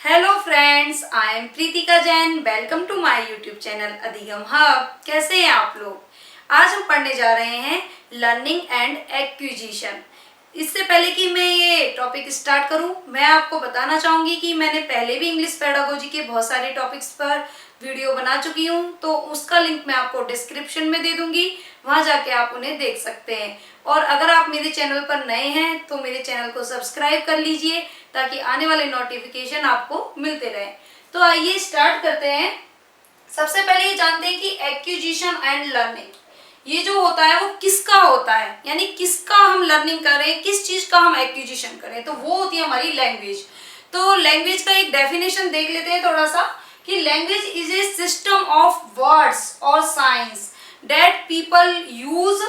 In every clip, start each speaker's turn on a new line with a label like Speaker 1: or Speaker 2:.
Speaker 1: Hello friends, I am Preetika Jain. Welcome to my YouTube channel Adhigam hub. कैसे हैं आप लोग? आज हम पढ़ने जा रहे हैं लर्निंग एंड एक्विजिशन। इससे पहले कि मैं ये टॉपिक स्टार्ट करूं, मैं आपको बताना चाहूंगी कि मैंने पहले भी इंग्लिश पेडागोजी के बहुत सारे टॉपिक्स पर वीडियो बना चुकी हूं, तो उसका लिंक मैं आपको डिस्क्रिप्शन में दे दूंगी, वहां जाके आप उन्हें देख सकते हैं। और अगर आप मेरे चैनल पर नए हैं तो मेरे चैनल को सब्सक्राइब कर लीजिए ताकि आने वाले नोटिफिकेशन आपको मिलते रहे। तो आइए स्टार्ट करते हैं। सबसे पहले ये जानते हैं कि एक्विजिशन एंड लर्निंग ये जो होता है वो किसका होता है, यानी किसका हम लर्निंग करें, किस चीज का हम एक्विजिशन करें, तो वो होती है हमारी लैंग्वेज। तो लैंग्वेज का एक डेफिनेशन देख लेते हैं थोड़ा सा कि language is a system of words और science that people use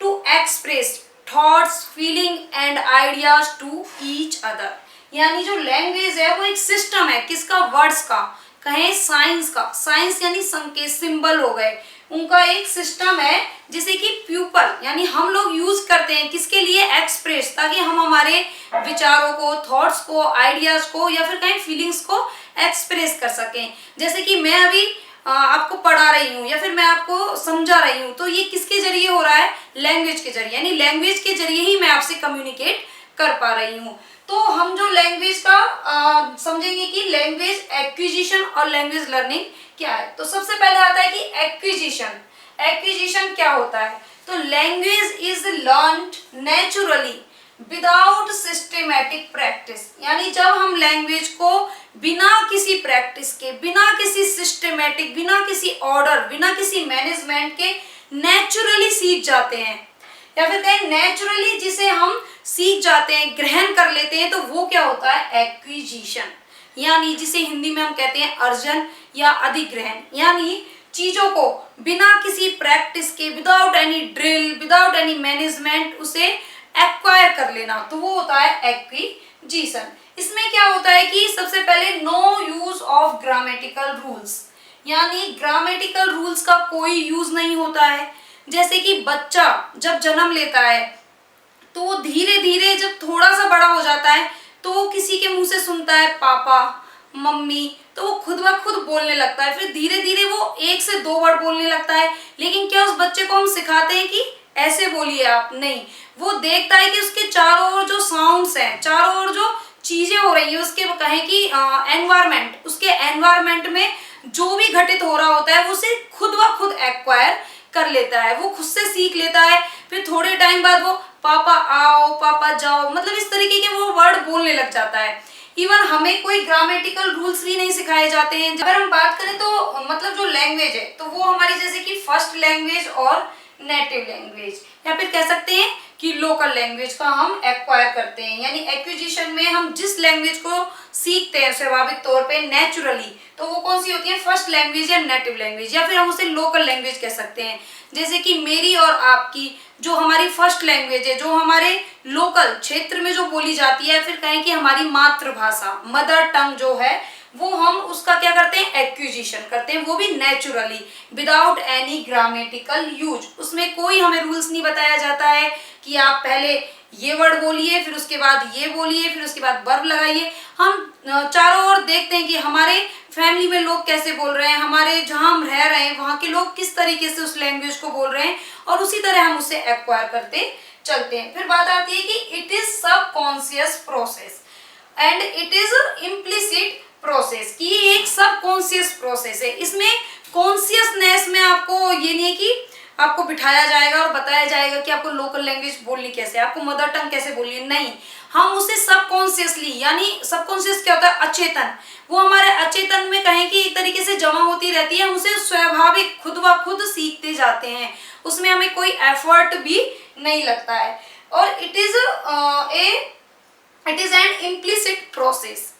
Speaker 1: to express thoughts, feeling and ideas to each other. यानी जो लैंग्वेज है वो एक सिस्टम है, किसका? वर्ड्स का, कहें साइंस का। साइंस यानी संकेत, सिंबल हो गए, उनका एक सिस्टम है जिसे कि पीपल यानी हम लोग यूज करते हैं किसके लिए? एक्सप्रेस, ताकि हम हमारे विचारों को, थॉट्स को, आइडियाज को या फिर कहीं फीलिंग्स को एक्सप्रेस कर सकें। जैसे कि मैं अभी आपको पढ़ा रही हूँ या फिर मैं आपको समझा रही हूँ, तो ये किसके जरिए हो रहा है? लैंग्वेज के जरिए, यानी लैंग्वेज के जरिए ही मैं आपसे कम्युनिकेट कर पा रही हूँ। तो हम जो लैंग्वेज का समझेंगे कि लैंग्वेज एक्विजिशन और लैंग्वेज लर्निंग क्या है। तो सबसे पहले आता है कि एक्विजिशन। एक्विजिशन क्या होता है? तो language is learned naturally without systematic practice. यानी जब हम लैंग्वेज को बिना किसी प्रैक्टिस के, बिना किसी सिस्टेमेटिक, बिना किसी ऑर्डर, बिना किसी मैनेजमेंट के नेचुरली सीख जाते हैं, या फिर कहें नेचुरली जिसे हम सीख जाते हैं, ग्रहण कर लेते हैं, तो वो क्या होता है? एक्विजिशन। यानी जिसे हिंदी में हम कहते हैं अर्जन या अधिग्रहण। यानी चीजों को बिना किसी प्रैक्टिस के, without any drill, without any management उसे एक्वायर कर लेना, तो वो होता है एक्विजिशन। इसमें क्या होता है कि सबसे पहले no use of grammatical rules, यानी ग्रामेटिकल रूल्स का कोई यूज नहीं होता है। जैसे कि बच्चा जब जन्म लेता है तो वो धीरे धीरे जब थोड़ा सा बड़ा हो जाता है तो वो किसी के मुंह से सुनता है पापा, मम्मी, तो वो खुद ब खुद बोलने लगता है। फिर धीरे धीरे वो 1 से 2 वर्ड बोलने लगता है। लेकिन क्या उस बच्चे को हम सिखाते हैं कि ऐसे बोलिए आप? नहीं। वो देखता है कि उसके चारों ओर जो साउंड्स हैं, चारों ओर जो चीजें हो रही है, उसके कहें कि एनवायरमेंट, उसके एनवायरमेंट में जो भी घटित हो रहा होता है वो उसे खुद ब खुद एक्वायर कर लेता है, वो खुद से सीख लेता है। फिर थोड़े टाइम बाद वो पापा आओ, पापा जाओ, मतलब इस तरीके के वो वर्ड बोलने लग जाता है। इवन हमें कोई ग्रामेटिकल रूल्स भी नहीं सिखाए जाते हैं। अगर हम बात करें तो मतलब जो लैंग्वेज है तो वो हमारी जैसे कि फर्स्ट लैंग्वेज और नेटिव लैंग्वेज, या फिर कह सकते हैं कि लोकल लैंग्वेज का हम एक्वायर करते हैं। यानी एक्विजिशन में हम जिस लैंग्वेज को सीखते हैं स्वाभाविक तौर पे नेचुरली, तो वो कौन सी होती है? फर्स्ट लैंग्वेज या नेटिव लैंग्वेज, या फिर हम उसे लोकल लैंग्वेज कह सकते हैं। जैसे कि मेरी और आपकी जो हमारी फर्स्ट लैंग्वेज है, जो हमारे लोकल क्षेत्र में जो बोली जाती है, फिर कहें कि हमारी मातृभाषा, मदर टंग जो है, वो हम उसका क्या करते हैं? एक्विजिशन करते हैं, वो भी naturally without any grammatical use. उसमें कोई हमें रूल्स नहीं बताया जाता है कि आप पहले ये वर्ड बोलिए, फिर उसके बाद ये बोलिए, फिर उसके बाद वर्ब लगाइए। हम चारों ओर देखते हैं कि हमारे फैमिली में लोग कैसे बोल रहे हैं, हमारे जहां हम रह रहे हैं वहां के लोग किस तरीके से उस लैंग्वेज को बोल रहे हैं, और उसी तरह हम उसे एक्वायर करते चलते हैं। फिर बात आती है कि it is subconscious process and it is implicit process, कि ये एक सबकॉन्शियस प्रोसेस है। इसमें कॉन्शियसनेस में आपको ये नहीं है कि आपको बिठाया जाएगा और बताया जाएगा कि आपको लोकल लैंग्वेज बोलनी कैसे, आपको मदर टंग कैसे बोलनी है, नहीं। हम उसे सबकॉन्शियसली, यानी सबकॉन्शियस क्या होता है? अचेतन। वो हमारे अचेतन में कहें कि एक तरीके से जमा होती रहती है, हम उसे स्वाभाविक खुद ब खुद सीखते जाते हैं, उसमें हमें कोई एफर्ट भी नहीं लगता है। और it is an implicit process.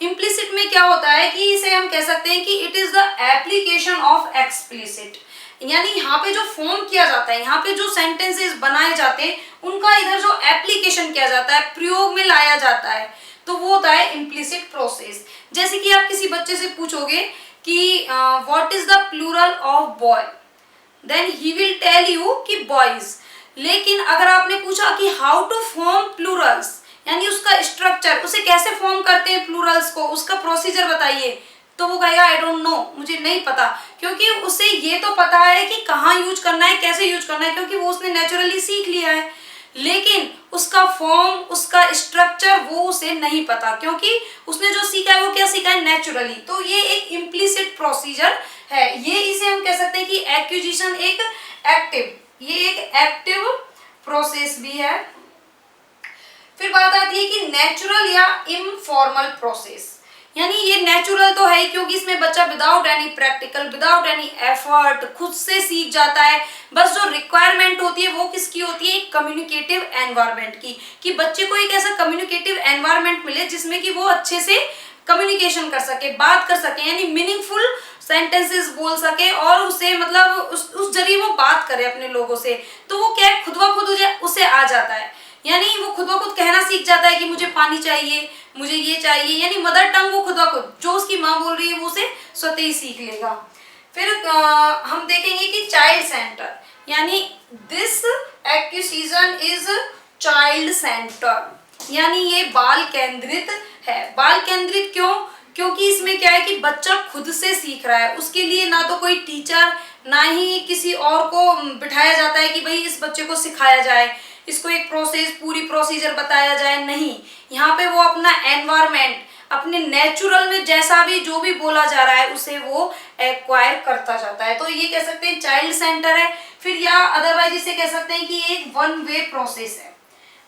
Speaker 1: Implicit में क्या होता है कि इसे हम कह सकते हैं कि it is the application of explicit. यानी यहाँ पे जो फॉर्म किया जाता है, यहाँ पे जो सेंटेंसेस बनाए जाते हैं, उनका इधर जो एप्लीकेशन किया जाता है, प्रयोग में लाया जाता है, तो वो होता है इम्प्लिसिट प्रोसेस। जैसे कि आप किसी बच्चे से पूछोगे कि what is the plural of boy, then he will tell you कि बॉयज। लेकिन अगर आपने पूछा कि हाउ टू फॉर्म प्लूरल्स, यानी उसका स्ट्रक्चर, उसे कैसे फॉर्म करते हैं प्लूरल्स को, उसका प्रोसीजर बताइए, तो वो कहेगा आई डोंट नो, मुझे नहीं पता। क्योंकि उसे ये तो पता है कि कहाँ यूज करना है, कैसे यूज करना है, क्योंकि वो उसने नेचुरली सीख लिया है। लेकिन उसका फॉर्म, उसका स्ट्रक्चर वो उसे नहीं पता, क्योंकि उसने जो सीखा है वो क्या सीखा है, नेचुरली। तो ये एक इम्प्लिसिट प्रोसीजर है। ये इसे हम कह सकते हैं कि एक्विजिशन एक एक्टिव, ये एक एक्टिव प्रोसेस भी है। फिर बात आती है कि नेचुरल या इनफॉर्मल प्रोसेस। यानी ये नेचुरल तो है क्योंकि इसमें बच्चा without any practical, without any effort खुद से सीख जाता है। बस जो रिक्वायरमेंट होती है वो किसकी होती है, एक कम्युनिकेटिव एनवायरनमेंट की, कि बच्चे को एक ऐसा कम्युनिकेटिव एनवायरनमेंट मिले जिसमें कि वो अच्छे से कम्युनिकेशन कर सके, बात कर सके, यानी मीनिंगफुल सेंटेंसेस बोल सके और उसे मतलब उस जरिए वो बात करे अपने लोगों से। तो वो क्या है, खुद ब खुद उसे आ जाता है, यानी वो खुद ब खुद कहना सीख जाता है कि मुझे पानी चाहिए, मुझे ये चाहिए, यानी मदर टंग वो खुद ब खुद जो उसकी माँ बोल रही है वो उसे स्वतः ही सीख लेगा। फिर हम देखेंगे कि चाइल्ड सेंटर, यानी this acquisition is child centre, यानी ये बाल केंद्रित है। बाल केंद्रित क्यों, क्योंकि इसमें क्या है कि बच्चा खुद से सीख रहा है, उसके लिए ना तो कोई टीचर ना ही किसी और को बिठाया जाता है कि भाई इस बच्चे को सिखाया जाए, इसको एक पूरी प्रोसीजर बताया जाए, नहीं। यहाँ पे वो अपना एनवायरनमेंट, अपने नेचुरल में जैसा भी जो भी बोला जा रहा है उसे वो एक्वायर करता जाता है। तो ये कह सकते हैं चाइल्ड सेंटर है। फिर या अदरवाइज इसे कह सकते हैं कि एक वन वे प्रोसेस है।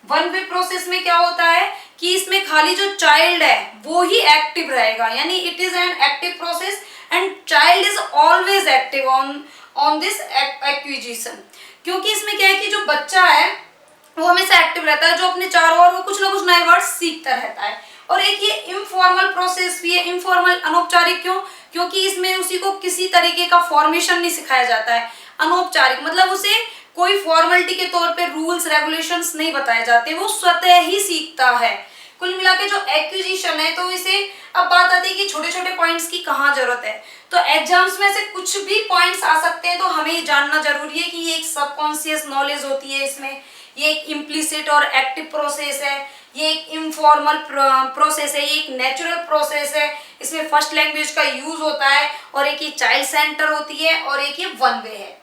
Speaker 1: वन वे प्रोसेस में क्या होता है कि इसमें खाली जो चाइल्ड है वो ही एक्टिव रहेगा, यानी it is an active process and child is always active on this acquisition. क्योंकि इसमें क्या है कि जो बच्चा है वो हमेशा एक्टिव रहता है, जो अपने चारों ओर वो कुछ ना कुछ नए वर्ड सीखता रहता है। और एक ये इनफॉर्मल प्रोसेस भी है। इनफॉर्मल, अनौपचारिक क्यों, क्योंकि इसमें उसी को किसी तरीके का फॉर्मेशन नहीं सिखाया जाता है। अनौपचारिक मतलब उसे कोई फॉर्मेलिटी के तौर पे रूल्स रेगुलेशंस नहीं बताए जाते, वो स्वतः ही सीखता है। कुल मिला के जो एक्विजिशन है, तो इसे अब बात आती है कि छोटे छोटे पॉइंट्स की कहाँ जरूरत है। तो एग्जाम्स में से कुछ भी पॉइंट्स आ सकते हैं, तो हमें जानना जरूरी है कि ये एक सबकॉन्शियस नॉलेज होती है, इसमें ये एक इम्प्लिसिट और एक्टिव प्रोसेस है, ये एक इनफॉर्मल प्रोसेस है, ये एक नेचुरल प्रोसेस है, इसमें फर्स्ट लैंग्वेज का यूज होता है, और एक ये चाइल्ड सेंटर होती है, और एक ये वन वे है।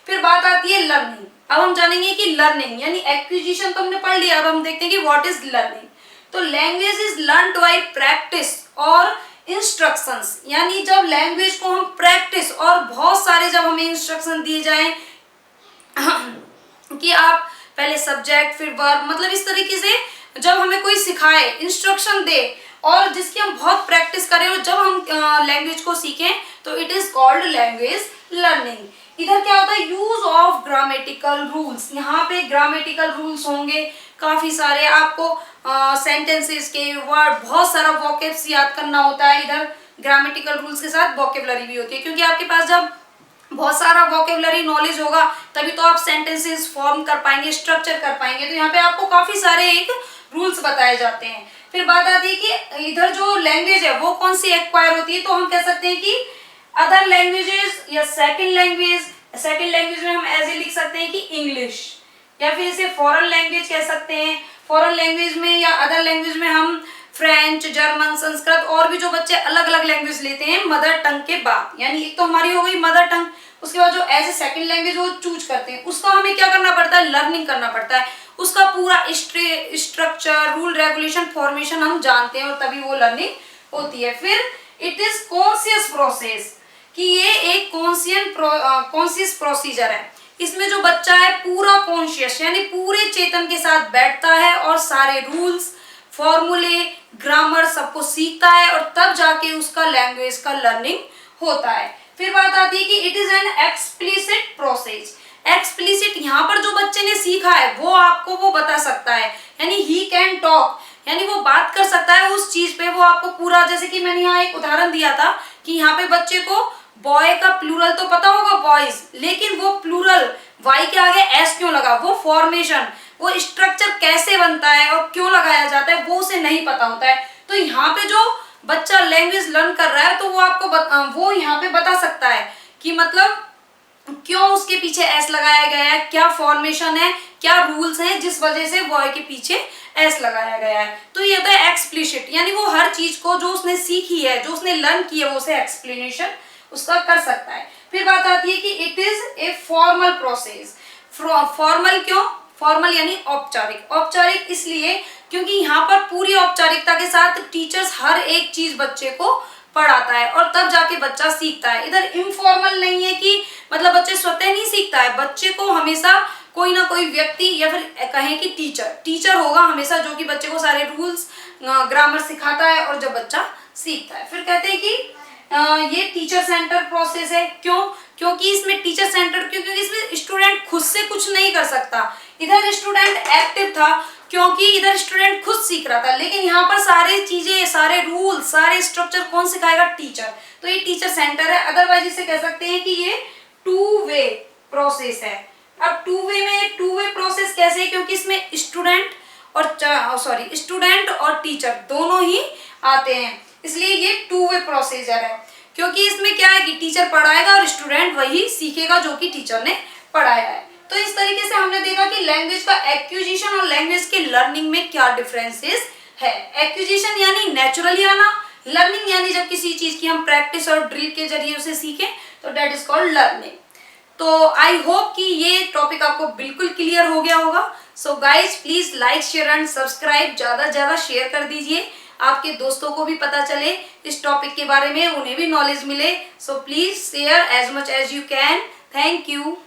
Speaker 1: फिर बात आती है लर्निंग। अब हम जानेंगे कि लर्निंग यानी एक्विजिशन तो हमने पढ़ लिया, अब हम देखते हैं कि व्हाट इज लर्निंग। तो language is learned bye practice और इंस्ट्रक्शंस, यानी जब लैंग्वेज को हम प्रैक्टिस और बहुत सारे जब हमें इंस्ट्रक्शन दिए जाएं कि आप पहले सब्जेक्ट फिर वर्ब, मतलब इस तरीके से जब हमें कोई सिखाए, इंस्ट्रक्शन दे और जिसकी हम बहुत प्रैक्टिस करें और जब हम लैंग्वेज को सीखें, तो it is called language learning. इधर क्या होता है, यूज ऑफ ग्रामेटिकल रूल्स। यहाँ पे ग्रामेटिकल रूल्स होंगे काफी सारे, आपको सेंटेंसेस के वर्ड, बहुत सारा वोकेब्स याद करना होता है। इधर ग्रामेटिकल रूल्स के साथ वोकेबलरी भी होती है, क्योंकि आपके पास जब बहुत सारा वोकेबलरी नॉलेज होगा तभी तो आप सेंटेंसेस फॉर्म कर पाएंगे, स्ट्रक्चर कर पाएंगे। तो यहाँ पे आपको काफी सारे एक रूल्स बताए जाते हैं। फिर बात आती है कि इधर जो लैंग्वेज है वो कौन सी एक्वायर होती है, तो हम कह सकते हैं कि अदर लैंग्वेजेस या सेकंड लैंग्वेज। सेकंड लैंग्वेज में हम ऐसे लिख सकते हैं कि इंग्लिश, या फिर इसे फॉरेन लैंग्वेज कह सकते हैं। फॉरेन लैंग्वेज में या अदर लैंग्वेज में हम फ्रेंच, जर्मन, संस्कृत और भी जो बच्चे अलग अलग लैंग्वेज लेते हैं मदर टंग के बाद, यानी एक तो हमारी हो गई मदर टंग, उसके बाद जो एज ए सेकंड लैंग्वेज वो चूज करते हैं, उसका हमें क्या करना पड़ता है, लर्निंग करना पड़ता है। उसका पूरा स्ट्रक्चर, रूल रेगुलेशन, फॉर्मेशन हम जानते हैं और तभी वो लर्निंग होती है। फिर इट इज कॉन्शियस प्रोसेस, कि ये एक कॉन्शियस प्रोसीजर है। इसमें जो बच्चा है पूरा कॉन्शियस यानी पूरे चेतन के साथ बैठता है और सारे रूल्स, फॉर्मूले, ग्रामर सबको सीखता है और तब जाके उसका लैंग्वेज का लर्निंग होता है। फिर बात आती है कि it is an explicit process. Explicit, यहाँ पर जो बच्चे ने सीखा है वो आपको वो बता सकता है, यानी ही कैन टॉक, यानी वो बात कर सकता है उस चीज पे, वो आपको पूरा, जैसे कि मैंने यहाँ एक उदाहरण दिया था कि यहाँ पे बच्चे को बॉय का प्लूरल तो पता होगा बॉयज, लेकिन वो प्लूरल वाई के आगे एस क्यों लगा, वो फॉर्मेशन, वो स्ट्रक्चर कैसे बनता है और क्यों लगाया जाता है वो उसे नहीं पता होता है। तो यहाँ पे जो बच्चा लैंग्वेज लर्न कर रहा है तो वो आपको वो यहाँ पे बता सकता है कि मतलब क्यों उसके पीछे एस लगाया गया है, क्या फॉर्मेशन है, क्या रूल्स हैं जिस वजह से बॉय के पीछे एस लगाया गया है। तो ये होता है एक्सप्लिसिट, यानी वो हर चीज को जो उसने सीखी है, जो उसने लर्न की है, वो उसे एक्सप्लेनेशन उसका कर सकता है। फिर बात आती है कि it is a formal process. Formal क्यों? फॉर्मल यानी औपचारिक। औपचारिक इसलिए क्योंकि यहाँ पर पूरी औपचारिकता के साथ टीचर्स हर एक चीज बच्चे को पढ़ाता है और तब जाके बच्चा सीखता है। इधर इनफॉर्मल नहीं है कि मतलब बच्चे स्वतः नहीं सीखता है, बच्चे को हमेशा कोई ना कोई व्यक्ति या फिर कहें कि टीचर होगा हमेशा, जो कि बच्चे को सारे रूल्स ग्रामर सिखाता है और जब बच्चा सीखता है। फिर कहते हैं कि ये टीचर सेंटर प्रोसेस है। क्यों? क्योंकि इसमें टीचर सेंटर क्योंकि इसमें स्टूडेंट खुद से कुछ नहीं कर सकता। इधर स्टूडेंट एक्टिव था क्योंकि इधर स्टूडेंट खुद सीख रहा था, लेकिन यहाँ पर सारे चीजें, सारे रूल, सारे स्ट्रक्चर कौन सिखाएगा? टीचर। तो ये टीचर सेंटर है। अदरवाइज इसे कह सकते हैं कि ये टू वे प्रोसेस है। अब टू वे प्रोसेस कैसे है? क्योंकि इसमें स्टूडेंट और टीचर दोनों ही आते हैं, इसलिए ये टू वे प्रोसीजर है। क्योंकि इसमें क्या है कि टीचर पढ़ाएगा और स्टूडेंट वही सीखेगा जो कि टीचर ने पढ़ाया है। तो इस तरीके से हमने देखा कि लैंग्वेज का एक्विजिशन और लैंग्वेज के लर्निंग में क्या डिफरेंसेस है। एक्विजिशन यानी नेचुरली आना, लर्निंग यानी जब किसी चीज की हम प्रैक्टिस और ड्रिल के जरिए उसे सीखें, तो दैट इज कॉल्ड लर्निंग। तो आई होप कि ये टॉपिक आपको बिल्कुल क्लियर हो गया होगा। So guys please like, share and subscribe, ज्यादा से ज्यादा शेयर कर दीजिए, आपके दोस्तों को भी पता चले इस टॉपिक के बारे में, उन्हें भी नॉलेज मिले। So please share as much as you can. Thank you.